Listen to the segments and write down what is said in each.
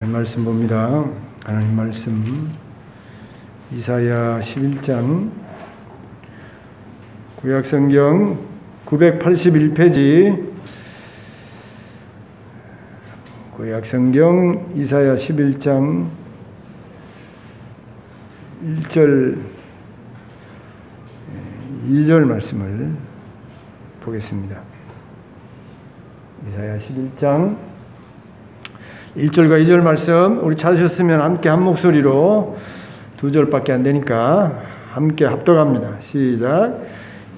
말씀 봅니다. 하나님 말씀 이사야 11장 구약성경 981페이지 구약성경 이사야 11장 1절 2절 말씀을 보겠습니다. 이사야 11장 1절과 2절 말씀 우리 찾으셨으면 함께 한 목소리로 2절밖에 안 되니까 함께 합독합니다. 시작.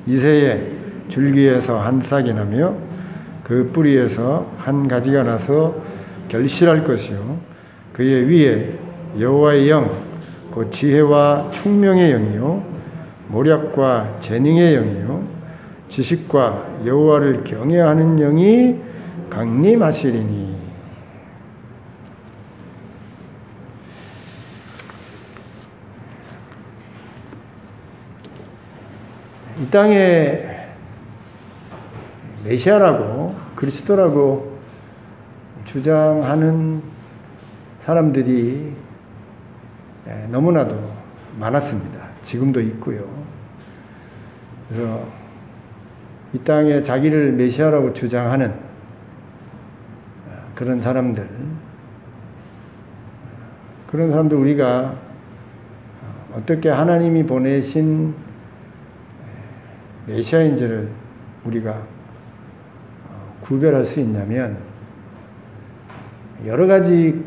이새에 줄기에서 한 싹이 나며 그 뿌리에서 한 가지가 나서 결실할 것이요 그의 위에 여호와의 영 곧 지혜와 총명의 영이요 모략과 재능의 영이요 지식과 여호와를 경외하는 영이 강림하시리니. 이 땅에 메시아라고 그리스도라고 주장하는 사람들이 너무나도 많았습니다. 지금도 있고요. 그래서 이 땅에 자기를 메시아라고 주장하는 그런 사람들 우리가 어떻게 하나님이 보내신 메시아인지를 우리가 구별할 수 있냐면, 여러 가지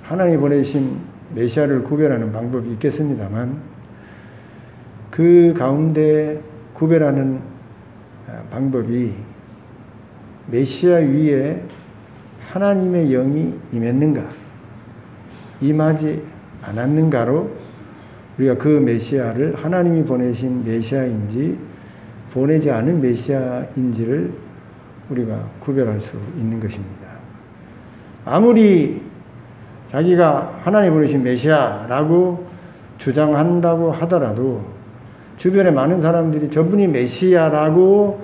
하나님이 보내신 메시아를 구별하는 방법이 있겠습니다만 그 가운데 구별하는 방법이 메시아 위에 하나님의 영이 임했는가 임하지 않았는가로 우리가 그 메시아를 하나님이 보내신 메시아인지 보내지 않은 메시아인지를 우리가 구별할 수 있는 것입니다. 아무리 자기가 하나님 보내신 메시아라고 주장한다고 하더라도 주변에 많은 사람들이 저분이 메시아라고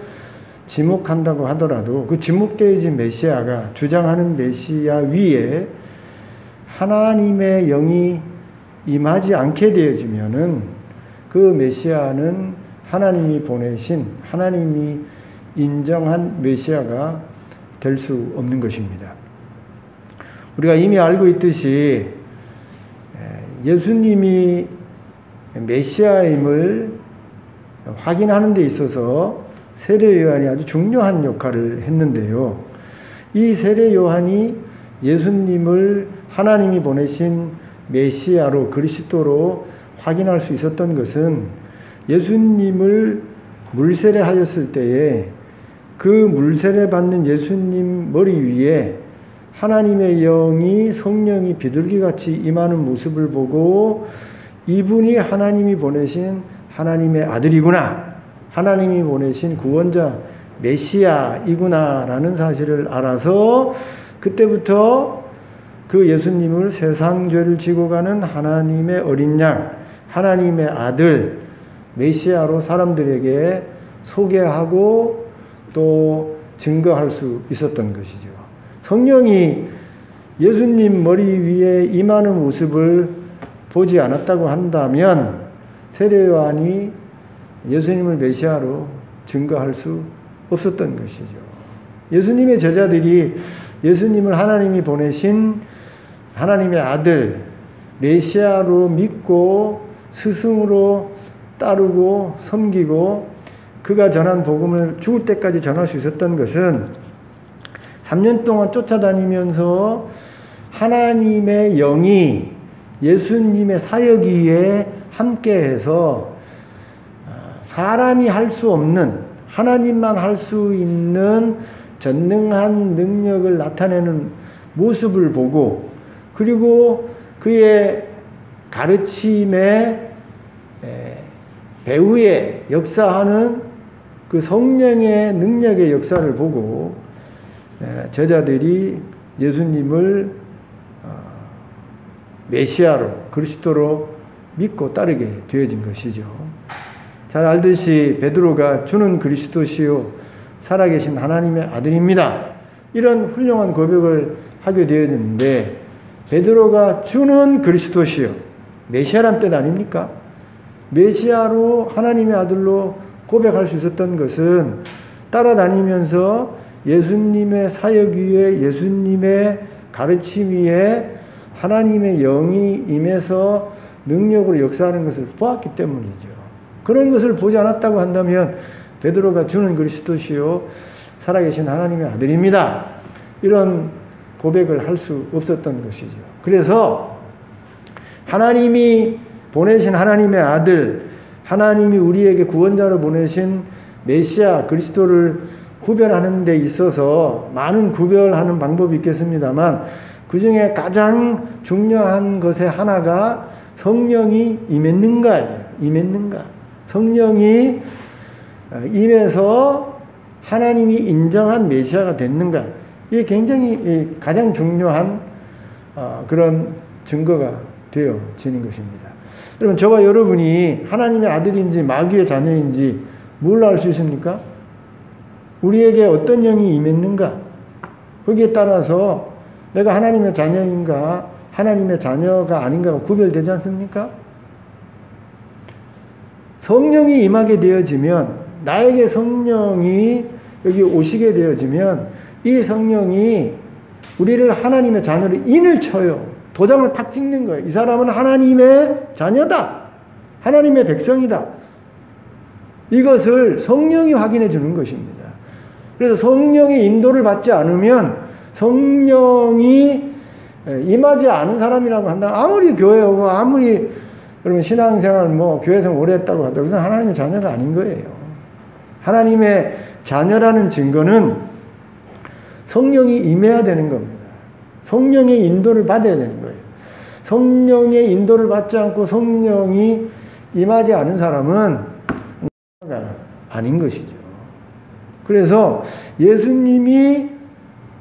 지목한다고 하더라도 그 지목되어진 메시아가 주장하는 메시아 위에 하나님의 영이 임하지 않게 되어지면은 그 메시아는 하나님이 보내신 하나님이 인정한 메시아가 될 수 없는 것입니다. 우리가 이미 알고 있듯이 예수님이 메시아임을 확인하는 데 있어서 세례 요한이 아주 중요한 역할을 했는데요. 이 세례 요한이 예수님을 하나님이 보내신 메시아로 그리스도로 확인할 수 있었던 것은 예수님을 물세례 하였을 때에 그 물세례 받는 예수님 머리 위에 하나님의 영이 성령이 비둘기같이 임하는 모습을 보고 이분이 하나님이 보내신 하나님의 아들이구나, 하나님이 보내신 구원자 메시아이구나 라는 사실을 알아서 그때부터 그 예수님을 세상 죄를 지고 가는 하나님의 어린 양, 하나님의 아들 메시아로 사람들에게 소개하고 또 증거할 수 있었던 것이죠. 성령이 예수님 머리 위에 임하는 모습을 보지 않았다고 한다면 세례 요한이 예수님을 메시아로 증거할 수 없었던 것이죠. 예수님의 제자들이 예수님을 하나님이 보내신 하나님의 아들 메시아로 믿고 스승으로 따르고 섬기고 그가 전한 복음을 죽을 때까지 전할 수 있었던 것은 3년 동안 쫓아다니면서 하나님의 영이 예수님의 사역 위에 함께해서 사람이 할 수 없는 하나님만 할 수 있는 전능한 능력을 나타내는 모습을 보고 그리고 그의 가르침에 배후에 역사하는 그 성령의 능력의 역사를 보고 제자들이 예수님을 메시아로 그리스도로 믿고 따르게 되어진 것이죠. 잘 알듯이 베드로가 주는 그리스도시요 살아계신 하나님의 아들입니다. 이런 훌륭한 고백을 하게 되어졌는데 베드로가 주는 그리스도시요. 메시아란 뜻 아닙니까? 메시아로 하나님의 아들로 고백할 수 있었던 것은 따라다니면서 예수님의 사역 위에 예수님의 가르침 위에 하나님의 영이 임해서 능력으로 역사하는 것을 보았기 때문이죠. 그런 것을 보지 않았다고 한다면 베드로가 주는 그리스도시요 살아계신 하나님의 아들입니다. 이런 고백을 할 수 없었던 것이죠. 그래서 하나님이 보내신 하나님의 아들, 하나님이 우리에게 구원자로 보내신 메시아 그리스도를 구별하는 데 있어서 많은 구별하는 방법이 있겠습니다만 그 중에 가장 중요한 것의 하나가 성령이 임했는가예요. 임했는가. 성령이 임해서 하나님이 인정한 메시아가 됐는가. 이게 굉장히 가장 중요한 그런 증거가 되어지는 것입니다. 여러분, 저와 여러분이 하나님의 아들인지 마귀의 자녀인지 뭘로 알 수 있습니까? 우리에게 어떤 영이 임했는가? 거기에 따라서 내가 하나님의 자녀인가 하나님의 자녀가 아닌가가 구별되지 않습니까? 성령이 임하게 되어지면, 나에게 성령이 여기 오시게 되어지면 이 성령이 우리를 하나님의 자녀로 인을 쳐요. 도장을 팍 찍는 거예요. 이 사람은 하나님의 자녀다. 하나님의 백성이다. 이것을 성령이 확인해 주는 것입니다. 그래서 성령의 인도를 받지 않으면, 성령이 임하지 않은 사람이라고 한다. 아무리 교회 오고 아무리 여러분 신앙생활 교회에서 오래 했다고 하더라도 그건 하나님의 자녀가 아닌 거예요. 하나님의 자녀라는 증거는 성령이 임해야 되는 겁니다. 성령의 인도를 받아야 되는 거예요. 성령의 인도를 받지 않고 성령이 임하지 않은 사람은 아닌 것이죠. 그래서 예수님이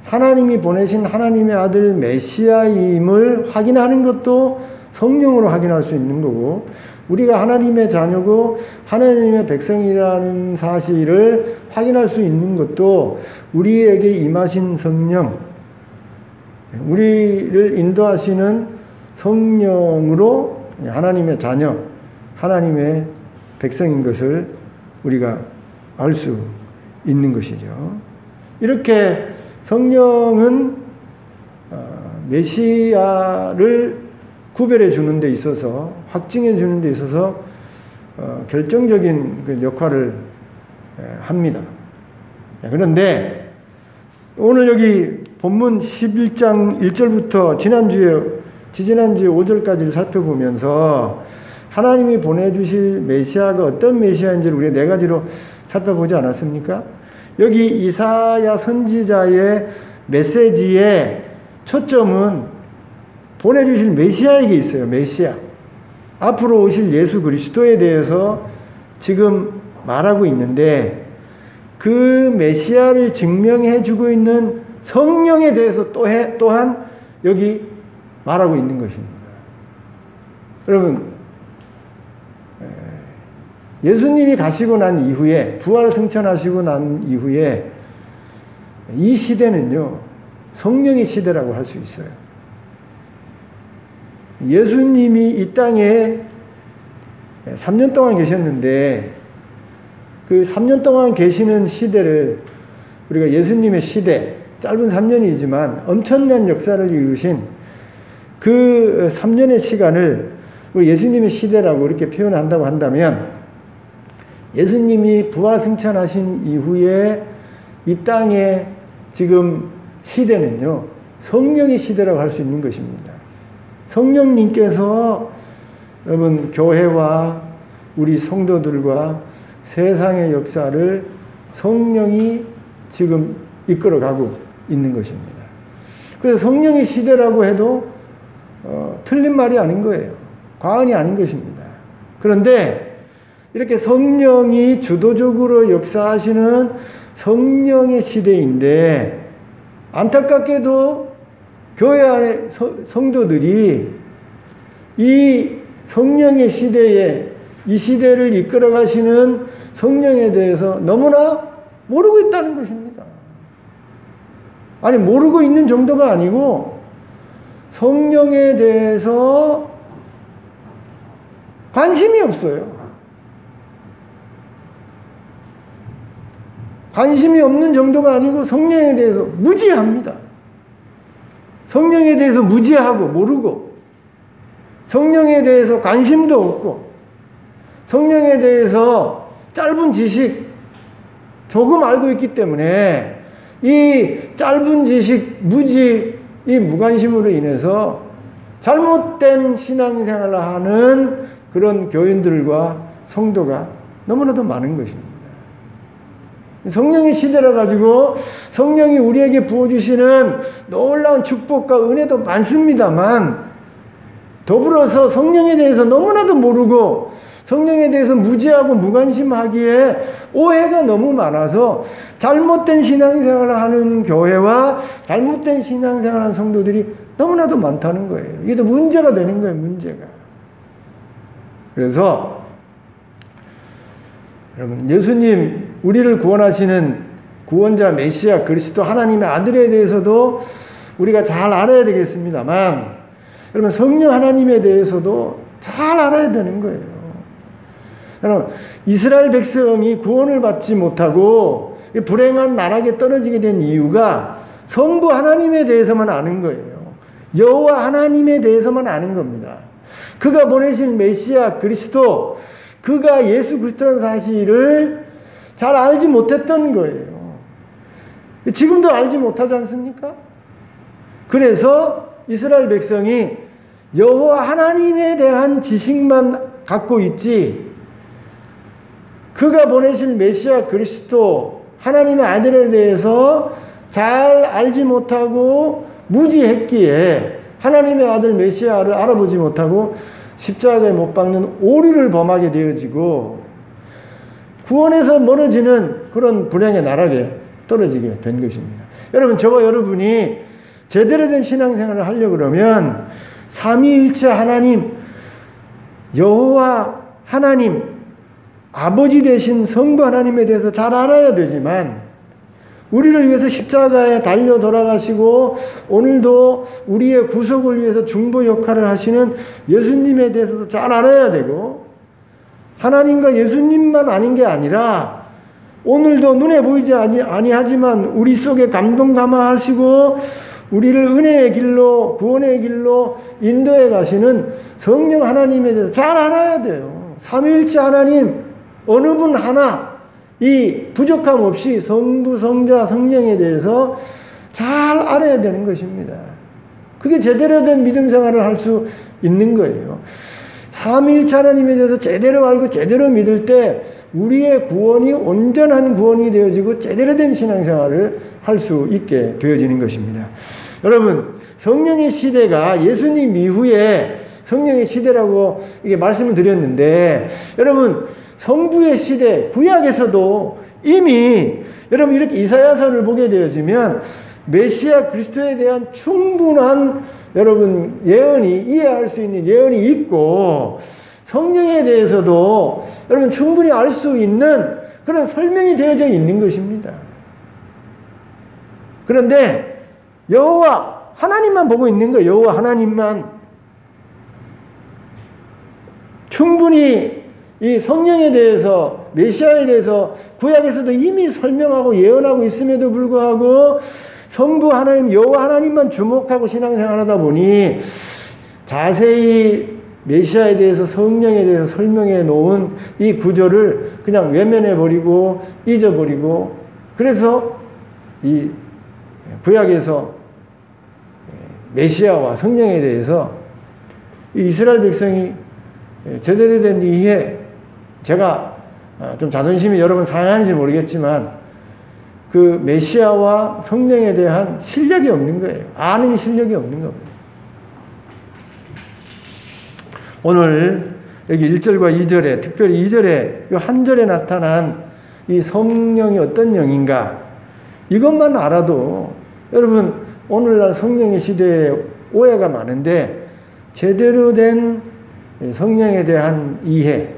하나님이 보내신 하나님의 아들 메시아임을 확인하는 것도 성령으로 확인할 수 있는 거고, 우리가 하나님의 자녀고 하나님의 백성이라는 사실을 확인할 수 있는 것도 우리에게 임하신 성령, 우리를 인도하시는 성령으로 하나님의 자녀, 하나님의 백성인 것을 우리가 알 수 있는 것이죠. 이렇게 성령은 메시아를 구별해 주는 데 있어서, 확증해 주는 데 있어서 결정적인 그 역할을 합니다. 그런데 오늘 여기 본문 11장 1절부터 지지난주에 5절까지를 살펴보면서 하나님이 보내주실 메시아가 어떤 메시아인지를 우리가 네 가지로 살펴보지 않았습니까? 여기 이사야 선지자의 메시지의 초점은 보내주실 메시아에게 있어요. 메시아. 앞으로 오실 예수 그리스도에 대해서 지금 말하고 있는데, 그 메시아를 증명해 주고 있는 성령에 대해서 또한 여기 말하고 있는 것입니다. 여러분, 예수님이 가시고 난 이후에, 부활 승천하시고 난 이후에 이 시대는요, 성령의 시대라고 할 수 있어요. 예수님이 이 땅에 3년 동안 계셨는데, 그 3년 동안 계시는 시대를 우리가 예수님의 시대, 짧은 3년이지만 엄청난 역사를 이루신 그 3년의 시간을 우리 예수님의 시대라고 이렇게 표현한다고 한다면, 예수님이 부활 승천하신 이후에 이 땅의 지금 시대는요, 성령의 시대라고 할 수 있는 것입니다. 성령님께서 여러분 교회와 우리 성도들과 세상의 역사를 성령이 지금 이끌어가고 있는 것입니다. 그래서 성령의 시대라고 해도 틀린 말이 아닌 거예요. 과언이 아닌 것입니다. 그런데 이렇게 성령이 주도적으로 역사하시는 성령의 시대인데, 안타깝게도 교회 안에 성도들이 이 성령의 시대에, 이 시대를 이끌어 가시는 성령에 대해서 너무나 모르고 있다는 것입니다. 아니, 모르고 있는 정도가 아니고 성령에 대해서 관심이 없어요. 관심이 없는 정도가 아니고 성령에 대해서 무지합니다. 성령에 대해서 무지하고 모르고, 성령에 대해서 관심도 없고, 성령에 대해서 짧은 지식 조금 알고 있기 때문에 이 짧은 지식, 무지, 이 무관심으로 인해서 잘못된 신앙생활을 하는 그런 교인들과 성도가 너무나도 많은 것입니다. 성령의 시대라 가지고 성령이 우리에게 부어주시는 놀라운 축복과 은혜도 많습니다만, 더불어서 성령에 대해서 너무나도 모르고 성령에 대해서 무지하고 무관심하기에 오해가 너무 많아서 잘못된 신앙생활을 하는 교회와 잘못된 신앙생활을 하는 성도들이 너무나도 많다는 거예요. 이게 또 문제가 되는 거예요, 문제가. 그래서 여러분, 예수님, 우리를 구원하시는 구원자 메시아 그리스도 하나님의 아들에 대해서도 우리가 잘 알아야 되겠습니다만, 여러분, 성령 하나님에 대해서도 잘 알아야 되는 거예요. 여러분, 이스라엘 백성이 구원을 받지 못하고 불행한 나락에 떨어지게 된 이유가 성부 하나님에 대해서만 아는 거예요. 여호와 하나님에 대해서만 아는 겁니다. 그가 보내신 메시아 그리스도, 그가 예수 그리스도라는 사실을 잘 알지 못했던 거예요. 지금도 알지 못하지 않습니까? 그래서 이스라엘 백성이 여호와 하나님에 대한 지식만 갖고 있지, 그가 보내신 메시아 그리스도 하나님의 아들에 대해서 잘 알지 못하고 무지했기에 하나님의 아들 메시아를 알아보지 못하고 십자가에 못 박는 오류를 범하게 되어지고 구원에서 멀어지는 그런 불행의 나락에 떨어지게 된 것입니다. 여러분, 저와 여러분이 제대로 된 신앙생활을 하려고 그러면 삼위일체 하나님, 여호와 하나님, 아버지 되신 성부 하나님에 대해서 잘 알아야 되지만, 우리를 위해서 십자가에 달려 돌아가시고 오늘도 우리의 구속을 위해서 중보 역할을 하시는 예수님에 대해서도 잘 알아야 되고, 하나님과 예수님만 아는 게 아니라 오늘도 눈에 보이지 아니하지만 우리 속에 감동 감화하시고 우리를 은혜의 길로, 구원의 길로 인도해 가시는 성령 하나님에 대해서 잘 알아야 돼요. 삼위일체 하나님 어느 분 하나 이 부족함 없이 성부, 성자, 성령에 대해서 잘 알아야 되는 것입니다. 그게 제대로 된 믿음 생활을 할 수 있는 거예요. 삼위일체 하나님에 대해서 제대로 알고 제대로 믿을 때 우리의 구원이 온전한 구원이 되어지고 제대로 된 신앙생활을 할 수 있게 되어지는 것입니다. 여러분, 성령의 시대가 예수님 이후에 성령의 시대라고 이게 말씀을 드렸는데, 여러분, 성부의 시대, 구약에서도 이미 여러분 이렇게 이사야서를 보게 되어지면 메시아 그리스도에 대한 충분한 여러분 예언이, 이해할 수 있는 예언이 있고, 성령에 대해서도 여러분 충분히 알 수 있는 그런 설명이 되어져 있는 것입니다. 그런데 여호와 하나님만 보고 있는 거예요. 여호와 하나님만. 충분히 이 성령에 대해서, 메시아에 대해서 구약에서도 이미 설명하고 예언하고 있음에도 불구하고 성부 하나님, 여호와 하나님만 주목하고 신앙생활하다 보니 자세히 메시아에 대해서, 성령에 대해서 설명해 놓은 이 구절을 그냥 외면해 버리고 잊어버리고, 그래서 이 구약에서 메시아와 성령에 대해서 이스라엘 백성이 제대로 된 이해, 제가 좀 자존심이 여러분 상하는지 모르겠지만 그 메시아와 성령에 대한 실력이 없는 거예요. 아는 실력이 없는 겁니다. 오늘 여기 1절과 2절에, 특별히 2절에, 이 한 절에 나타난 이 성령이 어떤 영인가, 이것만 알아도 여러분 오늘날 성령의 시대에 오해가 많은데 제대로 된 성령에 대한 이해,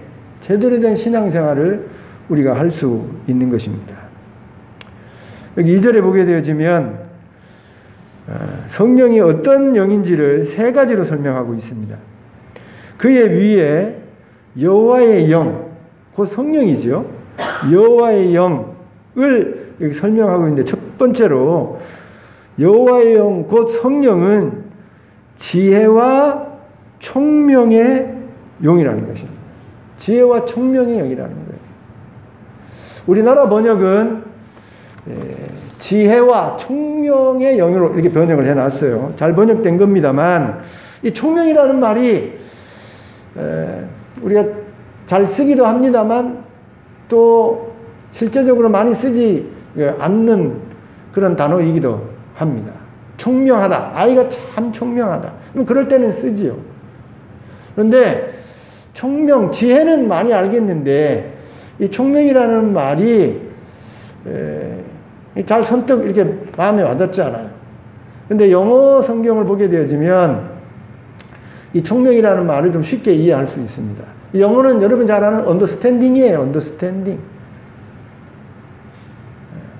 제대로 된 신앙생활을 우리가 할 수 있는 것입니다. 여기 2절에 보게 되어지면 성령이 어떤 영인지를 세 가지로 설명하고 있습니다. 그의 위에 여호와의 영, 곧 성령이죠. 여호와의 영을 여기 설명하고 있는데, 첫 번째로 여호와의 영, 곧 성령은 지혜와 총명의 영이라는 것입니다. 지혜와 총명의 영이라는 거예요. 우리나라 번역은 지혜와 총명의 영으로 이렇게 번역을 해놨어요. 잘 번역된 겁니다만, 이 총명이라는 말이 우리가 잘 쓰기도 합니다만 또 실제적으로 많이 쓰지 않는 그런 단어이기도 합니다. 총명하다. 아이가 참 총명하다. 그럴 때는 쓰지요. 그런데 총명, 지혜는 많이 알겠는데 이 총명이라는 말이 잘 선뜻 이렇게 마음에 와닿지 않아요. 그런데 영어 성경을 보게 되어지면 이 총명이라는 말을 좀 쉽게 이해할 수 있습니다. 영어는 여러분 잘 아는 understanding이에요. understanding.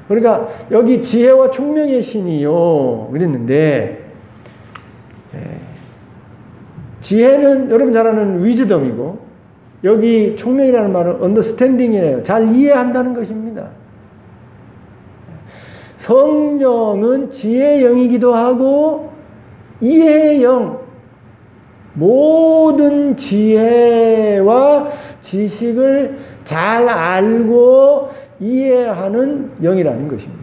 그러니까 여기 지혜와 총명의 신이요 그랬는데, 지혜는 여러분 잘 아는 wisdom이고, 여기 총명이라는 말은 understanding이에요. 잘 이해한다는 것입니다. 성령은 지혜의 영이기도 하고 이해의 영, 모든 지혜와 지식을 잘 알고 이해하는 영이라는 것입니다.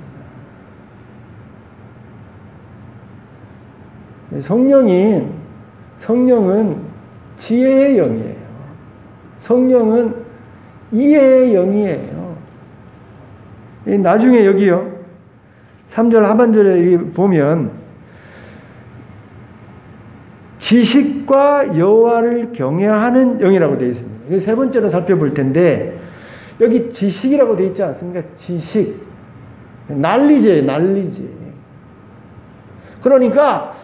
성령은 지혜의 영이에요. 성령은 이해의 영이에요. 나중에 여기요, 3절 하반절에 보면 지식과 여호와를 경외하는 영이라고 되어 있습니다. 세 번째로 살펴볼 텐데, 여기 지식이라고 되어 있지 않습니까? 지식. 난리제예요, 난리제. 그러니까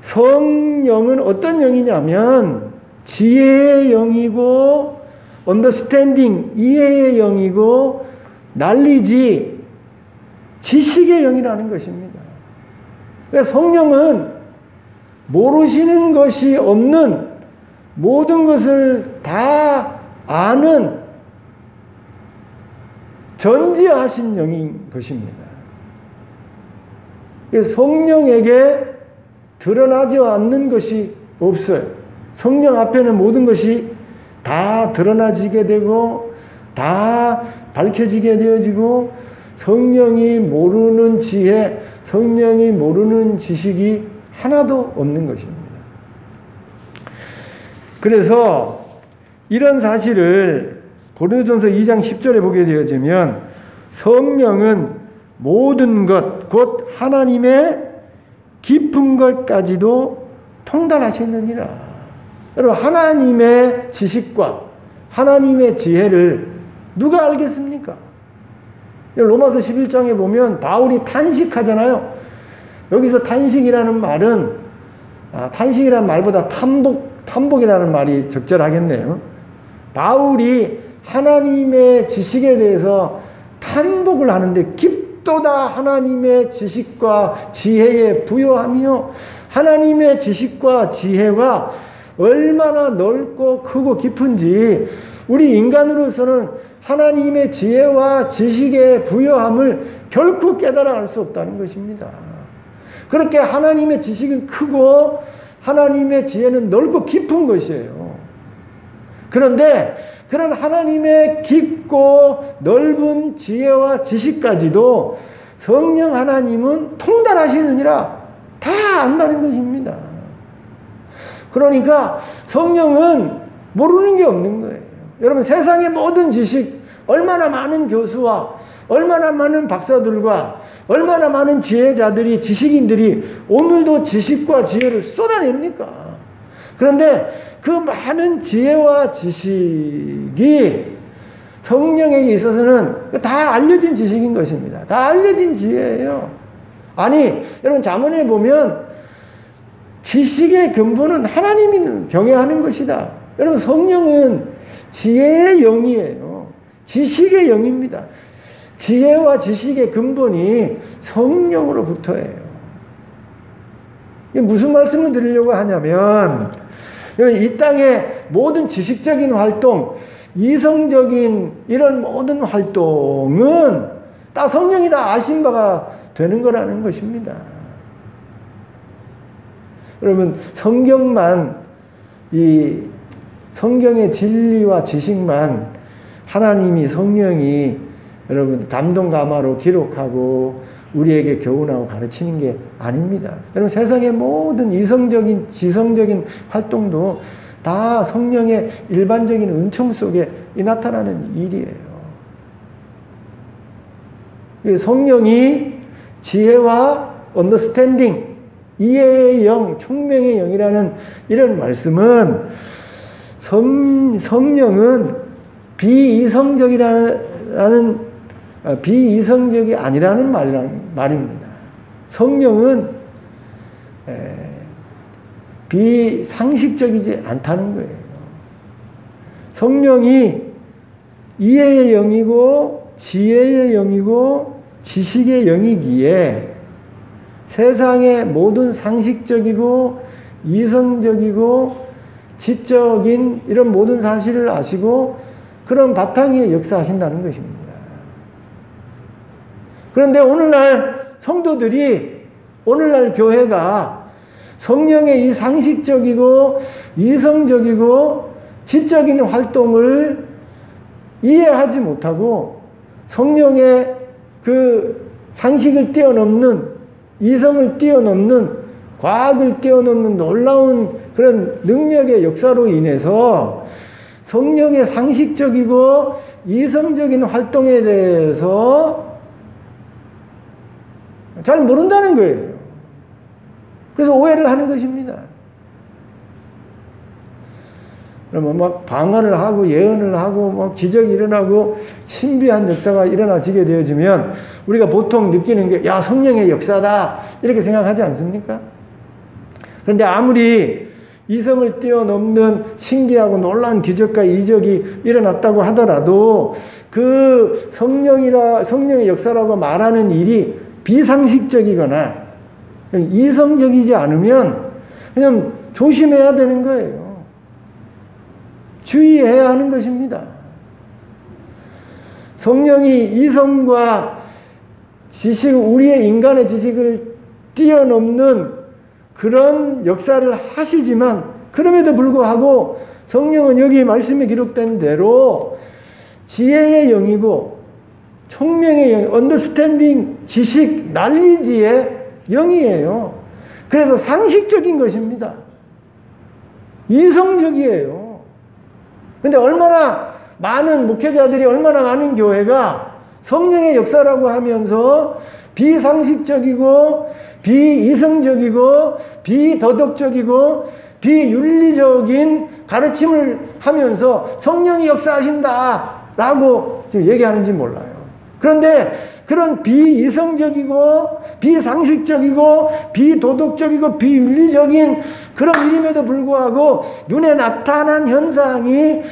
성령은 어떤 영이냐면 지혜의 영이고 언더스탠딩, 이해의 영이고 난리지, 지식의 영이라는 것입니다. 그러니까 성령은 모르시는 것이 없는, 모든 것을 다 아는 전지하신 영인 것입니다. 성령에게 드러나지 않는 것이 없어요. 성령 앞에는 모든 것이 다 드러나지게 되고 다 밝혀지게 되어지고, 성령이 모르는 지혜, 성령이 모르는 지식이 하나도 없는 것입니다. 그래서 이런 사실을 고린도전서 2장 10절에 보게 되어지면, 성령은 모든 것, 곧 하나님의 깊은 것까지도 통달하시느니라. 여러분, 하나님의 지식과 하나님의 지혜를 누가 알겠습니까? 로마서 11장에 보면 바울이 탄식하잖아요. 여기서 탄식이라는 말은, 탄식이라는 말보다 탐복이라는 말이 적절하겠네요. 바울이 하나님의 지식에 대해서 탐복을 하는데, 깊도다 하나님의 지식과 지혜에 부요하며, 하나님의 지식과 지혜가 얼마나 넓고 크고 깊은지 우리 인간으로서는 하나님의 지혜와 지식의 부요함을 결코 깨달아 알 수 없다는 것입니다. 그렇게 하나님의 지식은 크고 하나님의 지혜는 넓고 깊은 것이에요. 그런데 그런 하나님의 깊고 넓은 지혜와 지식까지도 성령 하나님은 통달하시느니라 다 안다는 것입니다. 그러니까 성령은 모르는 게 없는 거예요. 여러분, 세상의 모든 지식, 얼마나 많은 교수와 얼마나 많은 박사들과 얼마나 많은 지혜자들이, 지식인들이 오늘도 지식과 지혜를 쏟아냅니까? 그런데 그 많은 지혜와 지식이 성령에게 있어서는 다 알려진 지식인 것입니다. 다 알려진 지혜예요. 아니, 여러분, 잠언에 보면 지식의 근본은 하나님을 경외하는 것이다. 여러분, 성령은 지혜의 영이에요. 지식의 영입니다. 지혜와 지식의 근본이 성령으로부터예요. 이게 무슨 말씀을 드리려고 하냐면, 이 땅의 모든 지식적인 활동, 이성적인 이런 모든 활동은 다 성령이 다 아신 바가 되는 거라는 것입니다. 여러분, 성경만, 이 성경의 진리와 지식만 하나님이, 성령이 여러분 감동 감화로 기록하고 우리에게 교훈하고 가르치는 게 아닙니다. 여러분, 세상의 모든 이성적인, 지성적인 활동도 다 성령의 일반적인 은총 속에 나타나는 일이에요. 성령이 지혜와 언더스탠딩, 이해의 영, 총명의 영이라는 이런 말씀은 성령은 비이성적이 아니라는 말입니다. 성령은 비상식적이지 않다는 거예요. 성령이 이해의 영이고 지혜의 영이고 지식의 영이기에 세상의 모든 상식적이고 이성적이고 지적인 이런 모든 사실을 아시고 그런 바탕 위에 역사하신다는 것입니다. 그런데 오늘날 성도들이, 오늘날 교회가 성령의 이 상식적이고 이성적이고 지적인 활동을 이해하지 못하고 성령의 그 상식을 뛰어넘는, 이성을 뛰어넘는, 과학을 뛰어넘는 놀라운 그런 능력의 역사로 인해서 성령의 상식적이고 이성적인 활동에 대해서 잘 모른다는 거예요. 그래서 오해를 하는 것입니다. 그러면 막 방언을 하고 예언을 하고 막 기적이 일어나고 신비한 역사가 일어나지게 되어지면 우리가 보통 느끼는 게, 야, 성령의 역사다, 이렇게 생각하지 않습니까? 그런데 아무리 이성을 뛰어넘는 신기하고 놀라운 기적과 이적이 일어났다고 하더라도 그 성령의 역사라고 말하는 일이 비상식적이거나 이성적이지 않으면 그냥 조심해야 되는 거예요. 주의해야 하는 것입니다. 성령이 이성과 지식, 우리의 인간의 지식을 뛰어넘는 그런 역사를 하시지만, 그럼에도 불구하고 성령은 여기 말씀에 기록된 대로 지혜의 영이고 총명의 영, 언더스탠딩, 지식, 날리지의 영이에요. 그래서 상식적인 것입니다. 이성적이에요. 근데 얼마나 많은 목회자들이, 얼마나 많은 교회가 성령의 역사라고 하면서 비상식적이고 비이성적이고 비도덕적이고 비윤리적인 가르침을 하면서 성령이 역사하신다라고 지금 얘기하는지 몰라요. 그런데 그런 비이성적이고 비상식적이고 비도덕적이고 비윤리적인 그런 일임에도 불구하고 눈에 나타난 현상이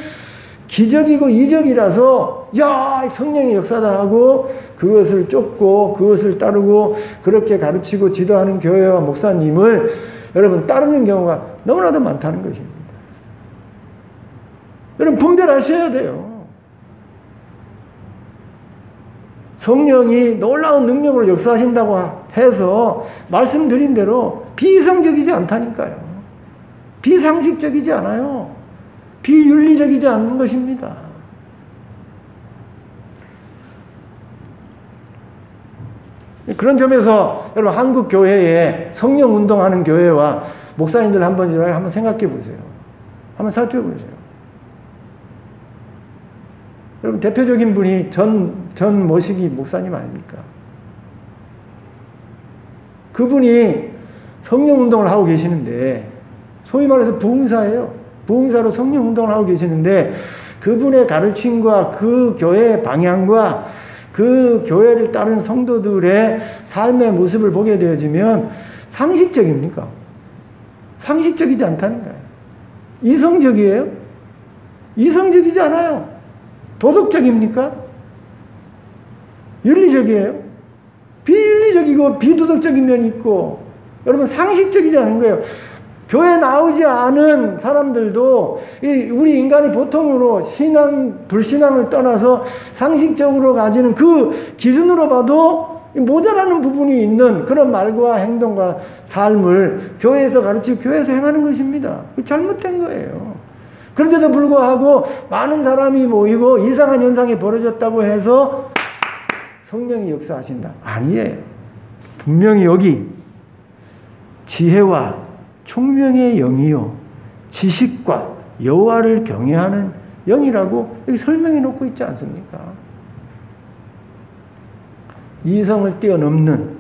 기적이고 이적이라서, 야, 성령의 역사다 하고 그것을 쫓고 그것을 따르고 그렇게 가르치고 지도하는 교회와 목사님을 여러분 따르는 경우가 너무나도 많다는 것입니다. 여러분 분별하셔야 돼요. 성령이 놀라운 능력으로 역사하신다고 해서 말씀드린 대로 비이성적이지 않다니까요. 비상식적이지 않아요. 비윤리적이지 않는 것입니다. 그런 점에서 여러분 한국 교회에 성령 운동하는 교회와 목사님들 한번 생각해 보세요. 한번 살펴보세요. 여러분 대표적인 분이 전 머시기 목사님 아닙니까? 그분이 성령 운동을 하고 계시는데, 소위 말해서 부흥사예요. 부흥사로 성령 운동을 하고 계시는데, 그분의 가르침과 그 교회의 방향과 그 교회를 따르는 성도들의 삶의 모습을 보게 되어지면 상식적입니까? 상식적이지 않다는 거예요. 이성적이에요? 이성적이지 않아요. 도덕적입니까? 윤리적이에요? 비윤리적이고 비도덕적인 면이 있고, 여러분 상식적이지 않은 거예요. 교회 나오지 않은 사람들도 우리 인간이 보통으로 신앙, 불신앙을 떠나서 상식적으로 가지는 그 기준으로 봐도 모자라는 부분이 있는 그런 말과 행동과 삶을 교회에서 가르치고 교회에서 행하는 것입니다. 잘못된 거예요. 그런데도 불구하고 많은 사람이 모이고 이상한 현상이 벌어졌다고 해서 성령이 역사하신다. 아니에요. 분명히 여기 지혜와 총명의 영이요 지식과 여호와를 경외하는 영이라고 여기 설명해 놓고 있지 않습니까? 이성을 뛰어넘는,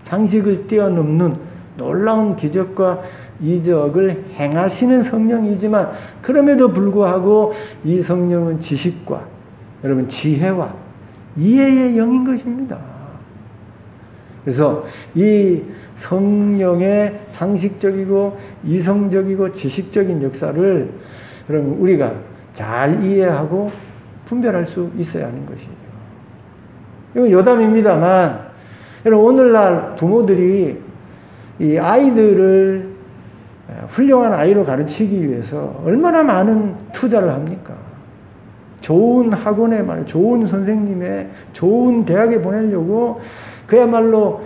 상식을 뛰어넘는 놀라운 기적과 이적을 행하시는 성령이지만 그럼에도 불구하고 이 성령은 지식과 여러분 지혜와 이해의 영인 것입니다. 그래서 이 성령의 상식적이고 이성적이고 지식적인 역사를 여러분 우리가 잘 이해하고 분별할 수 있어야 하는 것이에요. 이건 여담입니다만 여러분 오늘날 부모들이 이 아이들을 훌륭한 아이로 가르치기 위해서 얼마나 많은 투자를 합니까? 좋은 학원에 말이에요. 좋은 선생님의 좋은 대학에 보내려고 그야말로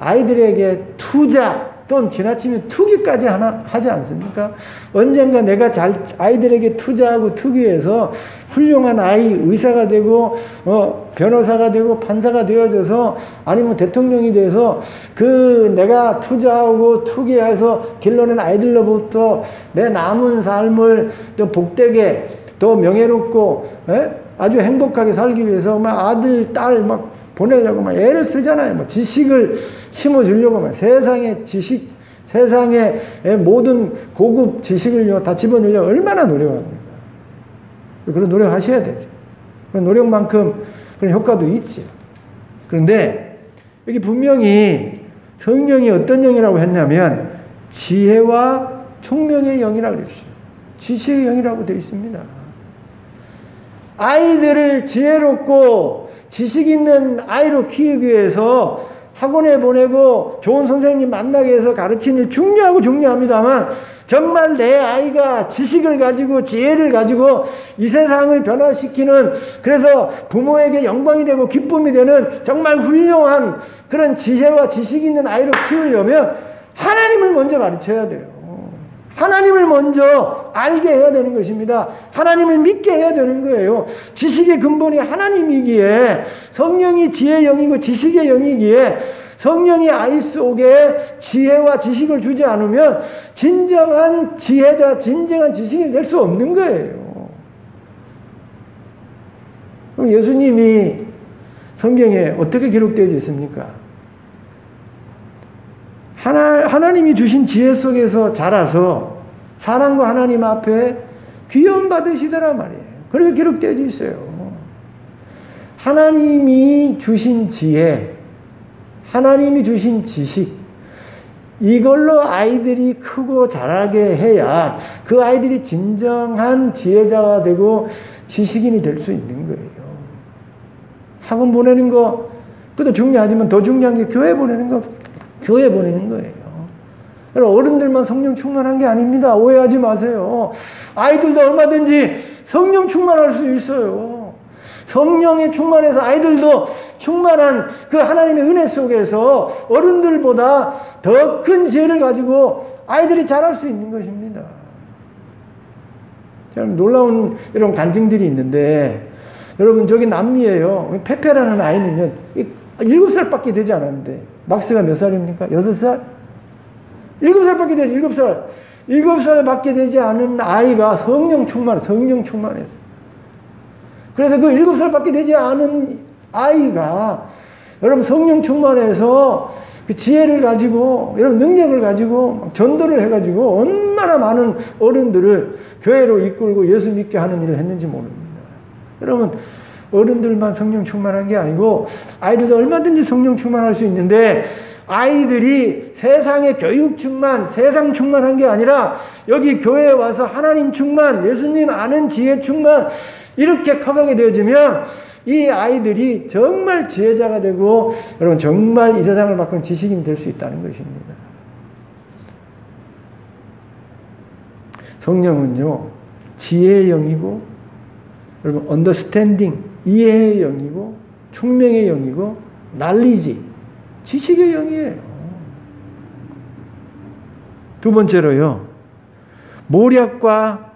아이들에게 투자 또는 지나치면 투기까지 하지 않습니까? 언젠가 내가 아이들에게 투자하고 투기해서 훌륭한 아이 의사가 되고 변호사가 되고 판사가 되어져서 아니면 대통령이 돼서 그 내가 투자하고 투기해서 길러낸 아이들로부터 내 남은 삶을 또 복되게 더 명예롭고 아주 행복하게 살기 위해서 막 아들 딸 막 보내려고 막 애를 쓰잖아요. 뭐 지식을 심어주려고 막 세상의 지식, 세상의 모든 고급 지식을 다 집어넣으려고 얼마나 노력합니까? 그런 노력하셔야 되죠. 그런 노력만큼 그런 효과도 있죠. 그런데 여기 분명히 성령이 어떤 영이라고 했냐면 지혜와 총명의 영이라고 그랬어요. 지식의 영이라고 되어 있습니다. 아이들을 지혜롭고 지식 있는 아이로 키우기 위해서 학원에 보내고 좋은 선생님 만나게 해서 가르치는 일 중요합니다만 정말 내 아이가 지식을 가지고 지혜를 가지고 이 세상을 변화시키는 그래서 부모에게 영광이 되고 기쁨이 되는 정말 훌륭한 그런 지혜와 지식 있는 아이로 키우려면 하나님을 먼저 가르쳐야 돼요. 하나님을 먼저 알게 해야 되는 것입니다. 하나님을 믿게 해야 되는 거예요. 지식의 근본이 하나님이기에 성령이 지혜의 영이고 지식의 영이기에 성령이 아이 속에 지혜와 지식을 주지 않으면 진정한 지혜자, 진정한 지식이 될 수 없는 거예요. 그럼 예수님이 성경에 어떻게 기록되어 있습니까? 하나님이 주신 지혜 속에서 자라서 사랑과 하나님 앞에 귀여움 받으시더라 말이에요. 그렇게 기록되어 있어요. 하나님이 주신 지혜, 하나님이 주신 지식, 이걸로 아이들이 크고 자라게 해야 그 아이들이 진정한 지혜자가 되고 지식인이 될 수 있는 거예요. 학원 보내는 거, 그것도 중요하지만 더 중요한 게 교회 보내는 거, 교회 보내는 거예요. 어른들만 성령 충만한 게 아닙니다. 오해하지 마세요. 아이들도 얼마든지 성령 충만할 수 있어요. 성령에 충만해서 아이들도 충만한 그 하나님의 은혜 속에서 어른들보다 더 큰 지혜를 가지고 아이들이 자랄 수 있는 것입니다. 참 놀라운 이런 간증들이 있는데 여러분 저기 남미에요. 페페라는 아이는요 7살밖에 되지 않았는데 막스가 몇 살입니까? 6살? 7살밖에 되지 7살. 7살밖에 되지 않은 아이가 성령 충만해서. 그래서 그 7살밖에 되지 않은 아이가 여러분 성령 충만해서 그 지혜를 가지고 여러분 능력을 가지고 전도를 해가지고 얼마나 많은 어른들을 교회로 이끌고 예수 믿게 하는 일을 했는지 모릅니다. 여러분 어른들만 성령 충만한 게 아니고 아이들도 얼마든지 성령 충만할 수 있는데 아이들이 세상의 교육 충만, 세상 충만한 게 아니라 여기 교회에 와서 하나님 충만, 예수님 아는 지혜 충만 이렇게 커가게 되어지면 이 아이들이 정말 지혜자가 되고 여러분 정말 이 세상을 바꾼 지식인이 될 수 있다는 것입니다. 성령은요, 지혜의 영이고, 여러분, understanding, 이해의 영이고, 총명의 영이고, knowledge, 지식의 영이에요. 두 번째로요, 모략과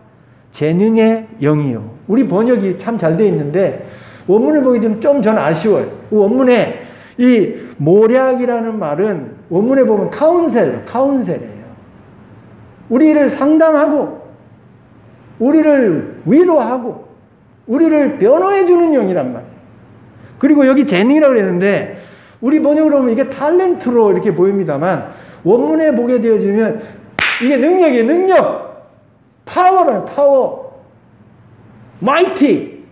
재능의 영이요. 우리 번역이 참 잘 되어 있는데, 원문을 보기 좀 전 아쉬워요. 원문에 이 모략이라는 말은 원문에 보면 카운셀이에요. 우리를 상담하고, 우리를 위로하고, 우리를 변호해주는 영이란 말이에요. 그리고 여기 재능이라고 그랬는데, 우리 번역으로 보면 이게 탤런트로 이렇게 보입니다만, 원문에 보게 되어지면 이게 능력이에요, 능력. 파워라는 파워. 마이티.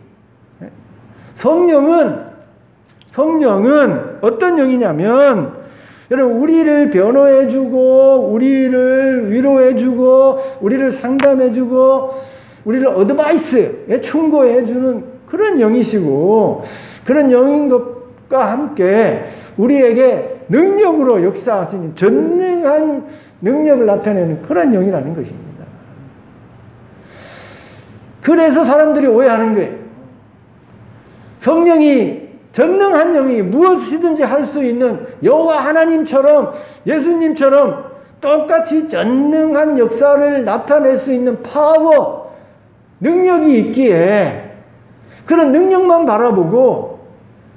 성령은 어떤 영이냐면, 여러분, 우리를 변호해주고, 우리를 위로해주고, 우리를 상담해주고, 우리를 어드바이스에 충고해주는 그런 영이시고, 그런 영인 것과 함께 우리에게 능력으로 역사하시는 전능한 능력을 나타내는 그런 영이라는 것입니다. 그래서 사람들이 오해하는 거예요. 성령이 전능한 영이 무엇이든지 할 수 있는 여호와 하나님처럼, 예수님처럼 똑같이 전능한 역사를 나타낼 수 있는 파워, 능력이 있기에 그런 능력만 바라보고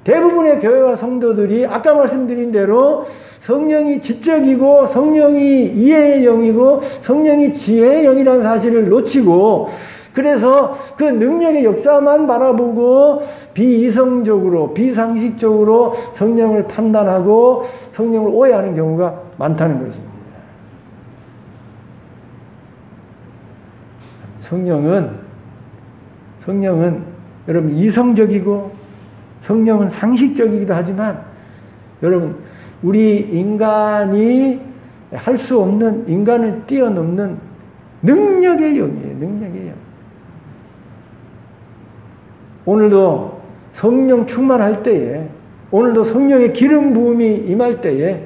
대부분의 교회와 성도들이 아까 말씀드린 대로 성령이 지적이고 성령이 이해의 영이고 성령이 지혜의 영이라는 사실을 놓치고, 그래서 그 능력의 역사만 바라보고 비이성적으로, 비상식적으로 성령을 판단하고 성령을 오해하는 경우가 많다는 것입니다. 성령은 여러분 이성적이고 성령은 상식적이기도 하지만, 여러분, 우리 인간이 할 수 없는, 인간을 뛰어넘는 능력의 영이에요. 능력의 영. 오늘도 성령 충만할 때에, 오늘도 성령의 기름 부음이 임할 때에,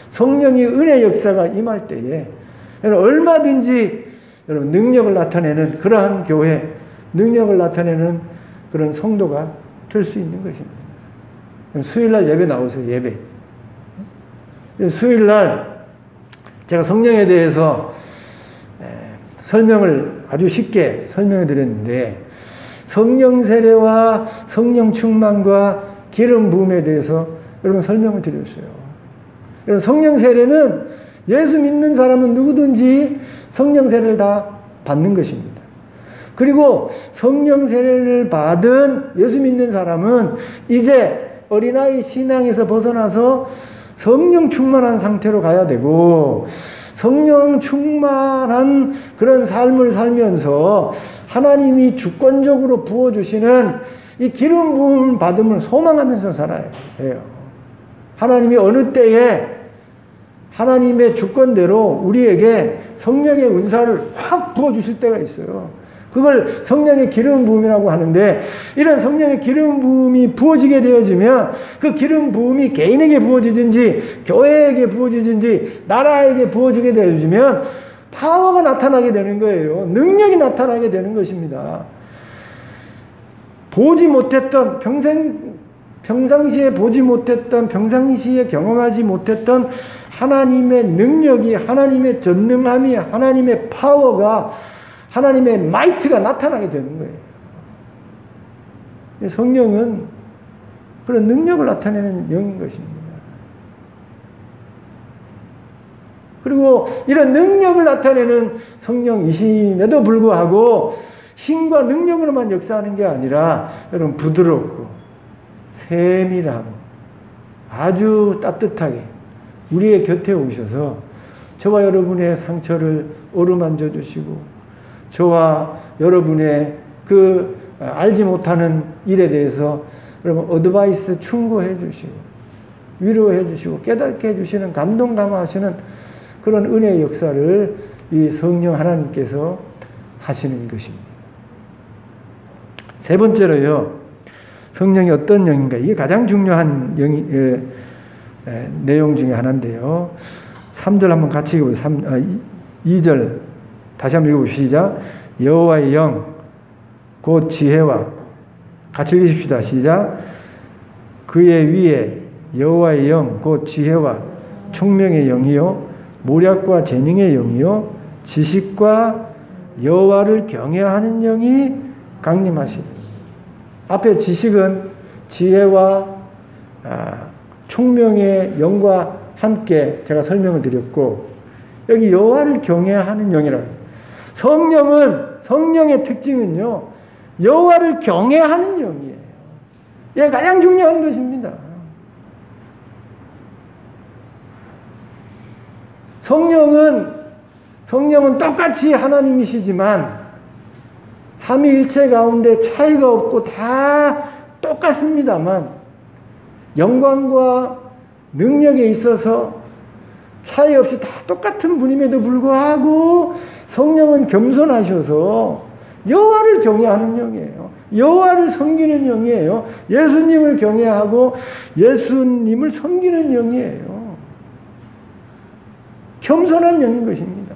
성령의 은혜 역사가 임할 때에, 여러분, 얼마든지 여러분 능력을 나타내는 그러한 교회, 능력을 나타내는 그런 성도가 될 수 있는 것입니다. 수요일날 예배 나오세요. 예배. 수요일날 제가 성령에 대해서 설명을 아주 쉽게 설명해 드렸는데, 성령 세례와 성령 충만과 기름 부음에 대해서 여러분 설명을 드렸어요. 여러분, 성령 세례는 예수 믿는 사람은 누구든지 성령 세례를 다 받는 것입니다. 그리고 성령 세례를 받은 예수 믿는 사람은 이제 어린아이 신앙에서 벗어나서 성령 충만한 상태로 가야 되고, 성령 충만한 그런 삶을 살면서 하나님이 주권적으로 부어주시는 이 기름 부음 받음을 소망하면서 살아야 해요. 하나님이 어느 때에 하나님의 주권대로 우리에게 성령의 은사를 확 부어주실 때가 있어요. 그걸 성령의 기름 부음이라고 하는데, 이런 성령의 기름 부음이 부어지게 되어지면 그 기름 부음이 개인에게 부어지든지 교회에게 부어지든지 나라에게 부어지게 되어지면 파워가 나타나게 되는 거예요. 능력이 나타나게 되는 것입니다. 보지 못했던, 평상시에 보지 못했던, 평상시에 경험하지 못했던 하나님의 능력이, 하나님의 전능함이, 하나님의 파워가, 하나님의 마이트가 나타나게 되는 거예요. 성령은 그런 능력을 나타내는 영인 것입니다. 그리고 이런 능력을 나타내는 성령이심에도 불구하고 신과 능력으로만 역사하는 게 아니라, 여러분, 부드럽고 세밀하고 아주 따뜻하게 우리의 곁에 오셔서 저와 여러분의 상처를 어루만져 주시고, 저와 여러분의 그 알지 못하는 일에 대해서 여러분 어드바이스 충고해 주시고 위로해 주시고 깨닫게 해 주시는, 감동 감화하시는 그런 은혜의 역사를 이 성령 하나님께서 하시는 것입니다. 세 번째로요, 성령이 어떤 영인가, 이게 가장 중요한 내용 중에 하나인데요. 3절 한번 같이 읽어보세요. 2절 다시 한번 읽어봅시다. 여호와의 영, 곧 지혜와, 같이 읽으십시다. 시작. 그의 위에 여호와의 영, 곧 지혜와 총명의 영이요 모략과 재능의 영이요 지식과 여호와를 경외하는 영이 강림하시리. 앞에 지식은 지혜와 총명의 영과 함께 제가 설명을 드렸고, 여기 여호와를 경외하는 영이라고. 성령의 특징은요, 여호와를 경외하는 영이에요. 이게 가장 중요한 것입니다. 성령은 똑같이 하나님이시지만 삼위일체 가운데 차이가 없고 다 똑같습니다만 영광과 능력에 있어서 차이 없이 다 똑같은 분임에도 불구하고 성령은 겸손하셔서 여호와를 경외하는 영이에요. 여호와를 섬기는 영이에요. 예수님을 경외하고 예수님을 섬기는 영이에요. 겸손한 영인 것입니다.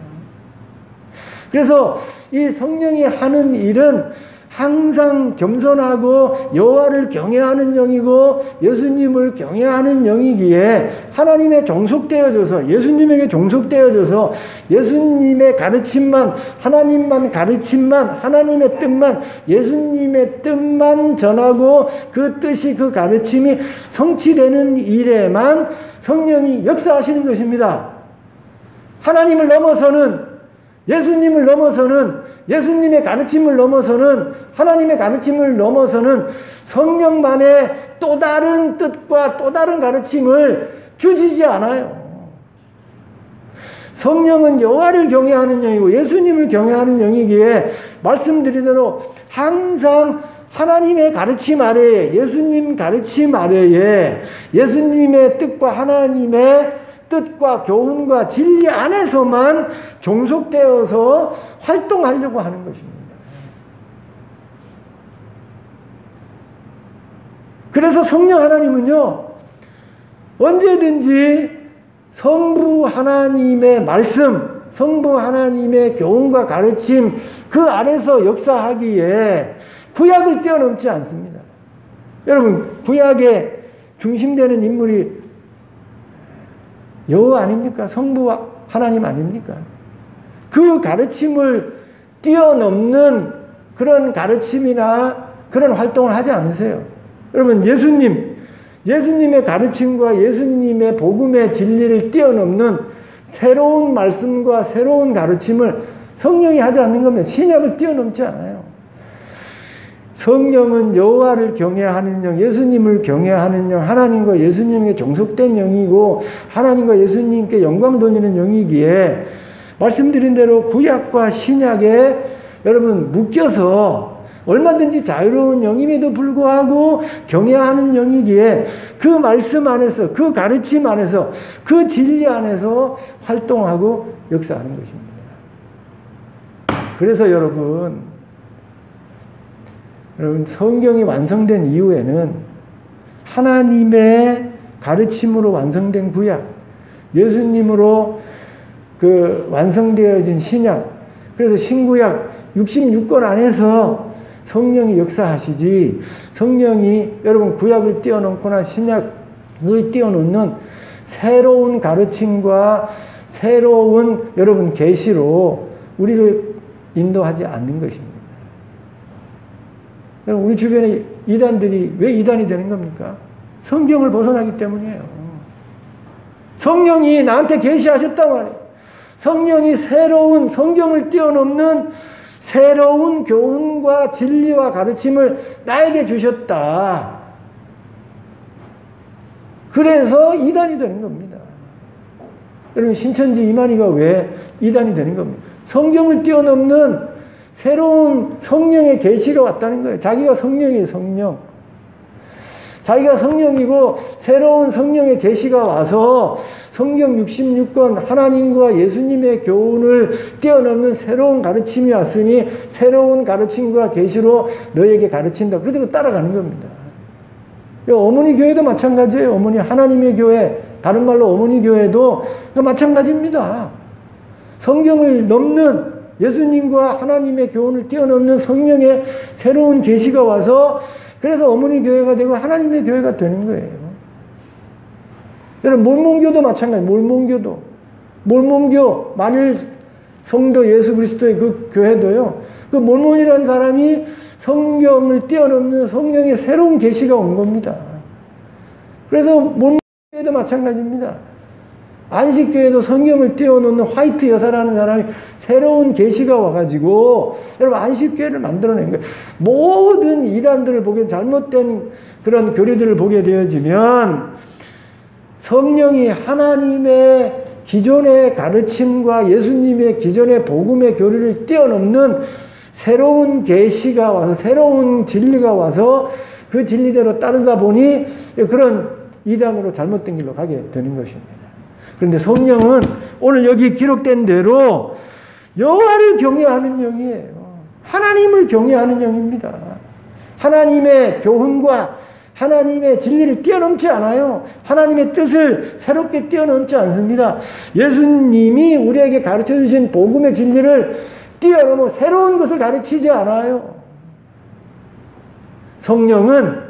그래서 이 성령이 하는 일은 항상 겸손하고 여호와를 경외하는 영이고 예수님을 경외하는 영이기에 하나님의 종속되어져서 예수님에게 종속되어져서 예수님의 가르침만 하나님만 가르침만 하나님의 뜻만 예수님의 뜻만 전하고 그 뜻이 그 가르침이 성취되는 일에만 성령이 역사하시는 것입니다. 하나님을 넘어서는 예수님을 넘어서는 예수님의 가르침을 넘어서는 하나님의 가르침을 넘어서는 성령만의 또 다른 뜻과 또 다른 가르침을 주시지 않아요. 성령은 여호와를 경외하는 영이고 예수님을 경외하는 영이기에 말씀드린 대로 항상 하나님의 가르침 아래에 예수님 가르침 아래에 예수님의 뜻과 하나님의 뜻과 교훈과 진리 안에서만 종속되어서 활동하려고 하는 것입니다. 그래서 성령 하나님은요, 언제든지 성부 하나님의 말씀, 성부 하나님의 교훈과 가르침 그 안에서 역사하기에 구약을 뛰어넘지 않습니다. 여러분, 구약에 중심되는 인물이 여호와 아닙니까? 성부 하나님 아닙니까? 그 가르침을 뛰어넘는 그런 가르침이나 그런 활동을 하지 않으세요? 여러분, 예수님의 가르침과 예수님의 복음의 진리를 뛰어넘는 새로운 말씀과 새로운 가르침을 성령이 하지 않는 겁니다. 신약을 뛰어넘지 않아요. 성령은 여호와를 경외하는 영, 예수님을 경외하는 영, 하나님과 예수님에게 종속된 영이고 하나님과 예수님께 영광 돌리는 영이기에 말씀드린 대로 구약과 신약에 여러분 묶여서 얼마든지 자유로운 영임에도 불구하고 경외하는 영이기에 그 말씀 안에서 그 가르침 안에서 그 진리 안에서 활동하고 역사하는 것입니다. 그래서 여러분 성경이 완성된 이후에는 하나님의 가르침으로 완성된 구약, 예수님으로 그 완성되어진 신약, 그래서 신구약 66권 안에서 성령이 역사하시지 성령이 여러분 구약을 뛰어넘거나 신약을 뛰어넘는 새로운 가르침과 새로운 여러분 계시로 우리를 인도하지 않는 것입니다. 우리 주변에 이단들이 왜 이단이 되는 겁니까? 성경을 벗어나기 때문이에요. 성령이 나한테 계시하셨단 말이에요. 성령이 새로운 성경을 뛰어넘는 새로운 교훈과 진리와 가르침을 나에게 주셨다. 그래서 이단이 되는 겁니다. 여러분, 신천지 이만희가 왜 이단이 되는 겁니까? 성경을 뛰어넘는 새로운 성령의 계시가 왔다는 거예요. 자기가 성령이에요, 성령. 자기가 성령이고 새로운 성령의 계시가 와서 성경 66권 하나님과 예수님의 교훈을 뛰어넘는 새로운 가르침이 왔으니 새로운 가르침과 계시로 너에게 가르친다. 그래서 따라가는 겁니다. 어머니 교회도 마찬가지예요. 어머니 하나님의 교회, 다른 말로 어머니 교회도 마찬가지입니다. 성경을 넘는 예수님과 하나님의 교훈을 뛰어넘는 성령의 새로운 계시가 와서 그래서 어머니 교회가 되고 하나님의 교회가 되는 거예요. 여러분 몰몬교도 마찬가지예요. 몰몬교 만일 성도 예수 그리스도의 그 교회도요. 그 몰몬이라는 사람이 성경을 뛰어넘는 성령의 새로운 계시가 온 겁니다. 그래서 몰몬교회도 마찬가지입니다. 안식교회도 성경을 뛰어넘는 화이트 여사라는 사람이 새로운 계시가 와가지고 여러분 안식교회를 만들어낸 거예요. 모든 이단들을 보게 잘못된 그런 교리들을 보게 되어지면 성령이 하나님의 기존의 가르침과 예수님의 기존의 복음의 교리를 뛰어넘는 새로운 계시가 와서 새로운 진리가 와서 그 진리대로 따르다 보니 그런 이단으로 잘못된 길로 가게 되는 것입니다. 그런데 성령은 오늘 여기 기록된 대로 여호와를 경외하는 영이에요. 하나님을 경외하는 영입니다. 하나님의 교훈과 하나님의 진리를 뛰어넘지 않아요. 하나님의 뜻을 새롭게 뛰어넘지 않습니다. 예수님이 우리에게 가르쳐 주신 복음의 진리를 뛰어넘어 새로운 것을 가르치지 않아요. 성령은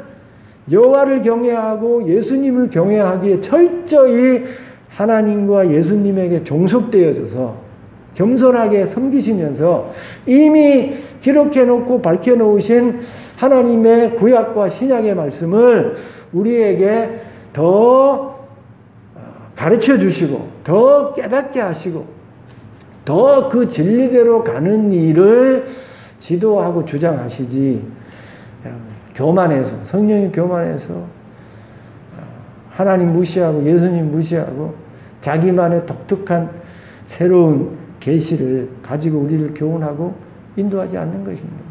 여호와를 경외하고 예수님을 경외하기에 철저히 하나님과 예수님에게 종속되어져서 겸손하게 섬기시면서 이미 기록해놓고 밝혀놓으신 하나님의 구약과 신약의 말씀을 우리에게 더 가르쳐 주시고 더 깨닫게 하시고 더 그 진리대로 가는 일을 지도하고 주장하시지 교만해서 성령이 교만해서 하나님 무시하고 예수님 무시하고 자기만의 독특한 새로운 계시를 가지고 우리를 교훈하고 인도하지 않는 것입니다.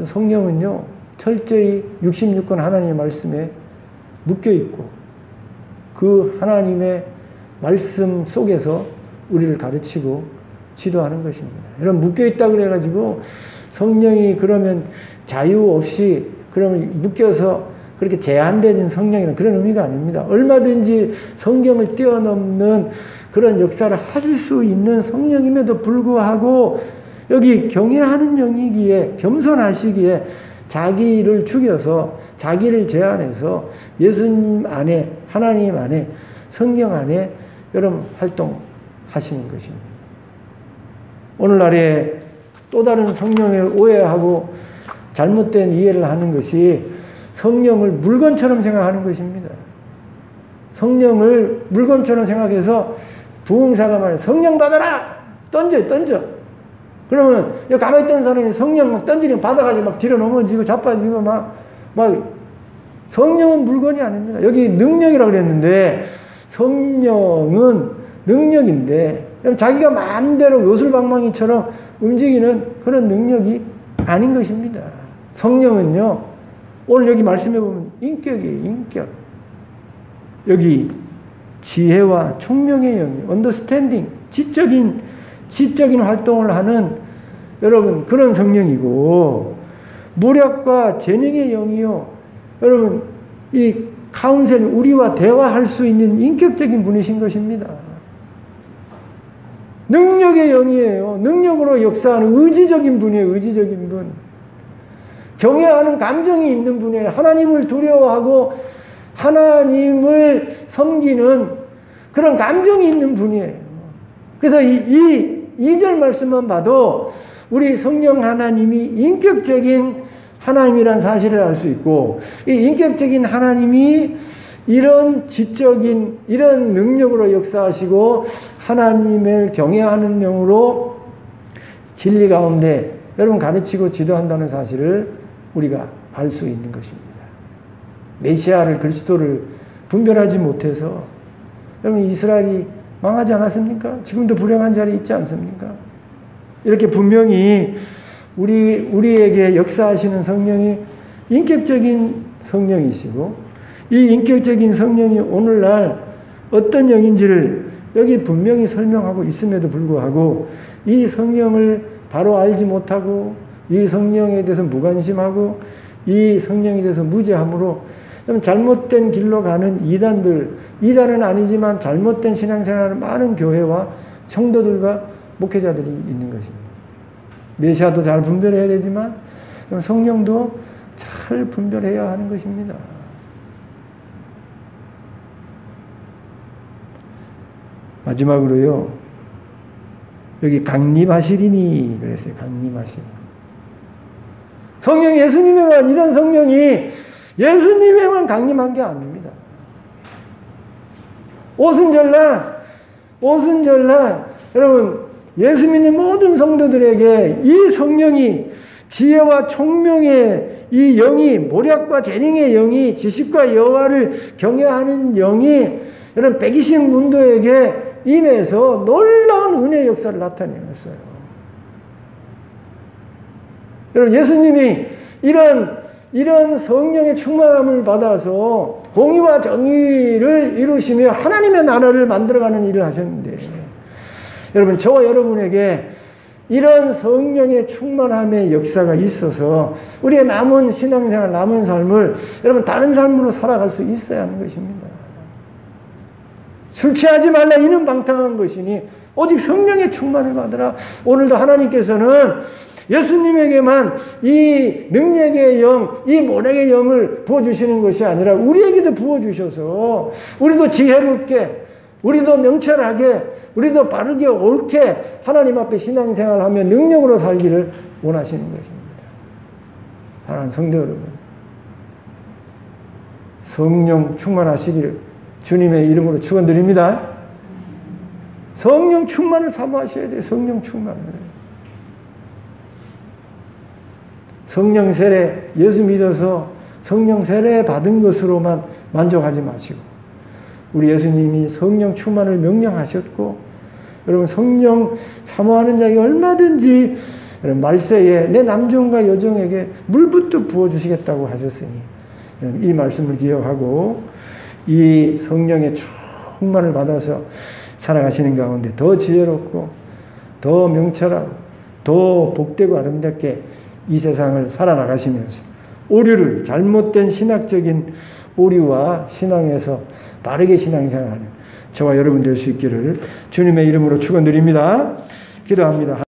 성령은요 철저히 66권 하나님의 말씀에 묶여있고 그 하나님의 말씀 속에서 우리를 가르치고 지도하는 것입니다. 여러분 묶여있다 그래가지고 성령이 그러면 자유 없이 그러면 묶여서 그렇게 제한된 성령이라는 그런 의미가 아닙니다. 얼마든지 성경을 뛰어넘는 그런 역사를 하실 수 있는 성령임에도 불구하고 여기 경외하는 영이기에 겸손하시기에 자기를 죽여서 자기를 제한해서 예수님 안에 하나님 안에 성경 안에 여러분 활동하시는 것입니다. 오늘날에 또 다른 성령을 오해하고 잘못된 이해를 하는 것이 성령을 물건처럼 생각하는 것입니다. 성령을 물건처럼 생각해서 부흥사가 말해 성령 받아라! 던져! 그러면 여기 가만히 있던 사람이 성령 막 던지면 받아가지고 막 뒤로 넘어지고 자빠지고 막 성령은 물건이 아닙니다. 여기 능력이라고 그랬는데 성령은 능력인데 자기가 마음대로 요술방망이처럼 움직이는 그런 능력이 아닌 것입니다. 성령은요 오늘 여기 말씀해 보면 인격이에요. 인격. 여기 지혜와 총명의 영이 언더스탠딩 지적인 활동을 하는 여러분 그런 성령이고 무력과 재능의 영이요. 여러분 이 카운셀 우리와 대화할 수 있는 인격적인 분이신 것입니다. 능력의 영이에요. 능력으로 역사하는 의지적인 분이에요. 의지적인 분. 경외하는 감정이 있는 분이에요. 하나님을 두려워하고 하나님을 섬기는 그런 감정이 있는 분이에요. 그래서 이 2절 말씀만 봐도 우리 성령 하나님이 인격적인 하나님이란 사실을 알 수 있고 이 인격적인 하나님이 이런 지적인 이런 능력으로 역사하시고 하나님을 경외하는 영으로 진리 가운데 여러분 가르치고 지도한다는 사실을 우리가 알 수 있는 것입니다. 메시아를 그리스도를 분별하지 못해서 여러분 이스라엘이 망하지 않았습니까? 지금도 불행한 자리에 있지 않습니까? 이렇게 분명히 우리에게 역사하시는 성령이 인격적인 성령이시고 이 인격적인 성령이 오늘날 어떤 영인지를 여기 분명히 설명하고 있음에도 불구하고 이 성령을 바로 알지 못하고 이 성령에 대해서 무관심하고 이 성령에 대해서 무지함으로 잘못된 길로 가는 이단은 아니지만 잘못된 신앙생활을 많은 교회와 성도들과 목회자들이 있는 것입니다. 메시아도 잘 분별해야 되지만 성령도 잘 분별해야 하는 것입니다. 마지막으로요. 여기 강림하시리니 그랬어요. 강림하시리니. 성령이 예수님에만 이런 성령이 예수님에만 강림한 게 아닙니다. 오순절날 여러분 예수 믿는 모든 성도들에게 이 성령이 지혜와 총명의 이 영이 모략과 재능의 영이 지식과 여호와를 경외하는 영이 여러분 120문도에게 임해서 놀라운 은혜의 역사를 나타내었어요. 여러분 예수님이 이런 성령의 충만함을 받아서 공의와 정의를 이루시며 하나님의 나라를 만들어가는 일을 하셨는데 여러분 저와 여러분에게 이런 성령의 충만함의 역사가 있어서 우리의 남은 신앙생활, 남은 삶을 여러분 다른 삶으로 살아갈 수 있어야 하는 것입니다. 술 취하지 말라 이는 방탕한 것이니 오직 성령의 충만을 받으라. 오늘도 하나님께서는 예수님에게만 이 능력의 영, 이 모략의 영을 부어주시는 것이 아니라 우리에게도 부어주셔서 우리도 지혜롭게, 우리도 명철하게, 우리도 바르게 옳게 하나님 앞에 신앙생활하며 능력으로 살기를 원하시는 것입니다. 사랑하는 성도 여러분, 성령 충만하시기를 주님의 이름으로 축원드립니다. 성령 충만을 사모하셔야 돼요. 성령 충만을. 성령 세례, 예수 믿어서 성령 세례 받은 것으로만 만족하지 마시고 우리 예수님이 성령 충만을 명령하셨고 여러분 성령 사모하는 자에게 얼마든지 여러분 말세에 내 남종과 여종에게 물부터 부어주시겠다고 하셨으니 이 말씀을 기억하고 이 성령의 충만을 받아서 살아가시는 가운데 더 지혜롭고 더 명철하고 더 복되고 아름답게 이 세상을 살아나가시면서 오류를 잘못된 신학적인 오류와 신앙에서 바르게 신앙생활하는 저와 여러분 될 수 있기를 주님의 이름으로 축원드립니다. 기도합니다.